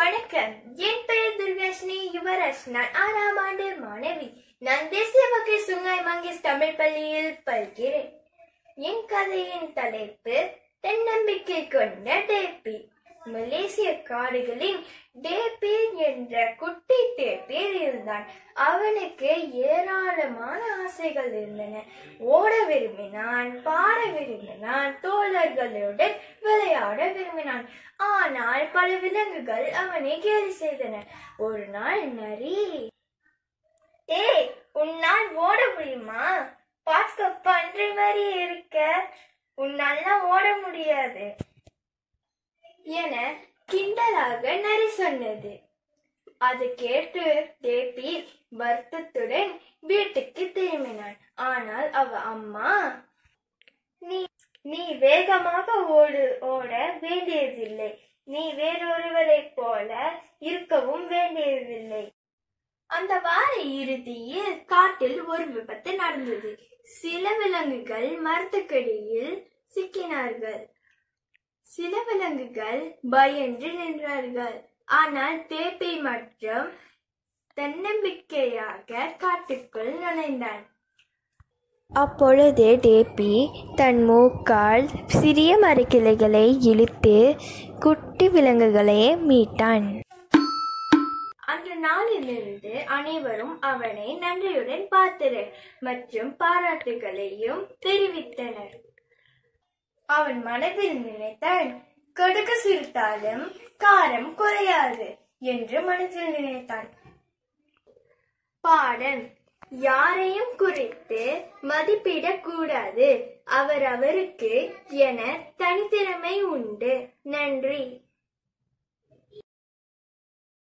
வணக்கம். என் பெயர் துர்காஷினி யுவராஜ். நான் 6ஆம் ஆண்டு மாணவி. நான் தேசிய வகை சுங்காய் மங்கேஷ் தமிழ் பள்ளியில் பயில்கிறேன். என் கதையின் தலைப்பு தன்னம்பிக்கை கொண்ட டேப்பி. மலேசிய காடுகளின் டேப்பி என்ற குட்டி டேப்பியர் இருந்தான். அவனுக்கு ஏராளமான ஆசைகள் இருந்தன. ஓட விரும்பினான், பாட விரும்பினான், தோழர்களுடன் விளையாட விரும்பினான். ஆனால் பல விலங்குகள் அவனை கேலி செய்தன. ஒரு நாள் நரி, ஏய், உன்னால் ஓட முடியுமா? பார்க்க பன்றி மாதிரி இருக்க, உன்னால ஓட முடியாது என கிண்டலாக நரி சொன்னது. அது கேட்டு டேப்பி வருத்தத்துடன் வீட்டுக்கு திரும்பினான். ஆனால் அவ அம்மா, நீ வேகமாக ஓட வேண்டியதில்லை, நீ வேறொருவரை போல இருக்கவும் வேண்டியதில்லை. அந்த வார இறுதியில் காட்டில் ஒரு விபத்து நடந்தது. சில விலங்குகள் மரத்துக்கடியில் சிக்கினார்கள். சில விலங்குகள் பயந்து நின்றார்கள். ஆனால் டேப்பி மற்றும் தன்னம்பிக்கையாக காட்டுக்குள் நுழைந்தான். அப்பொழுது டேப்பி தன் மூக்கால் சிறிய மரக்கிளைகளை இழுத்து குட்டி விலங்குகளை மீட்டான். அந்த நாளிலிருந்து அனைவரும் அவனை நன்றியுடன் பார்த்தனர் மற்றும் பாராட்டுகளையும் தெரிவித்தனர். அவன் மனதில் நினைத்தான், கடுகு சிரித்தாலும் காரம் குறையாது என்று மனதில் நினைத்தான். பாடம்: யாரையும் குறித்து மதிப்பிடக் கூடாது. அவரவருக்கு என தனித்திறமை உண்டு. நன்றி.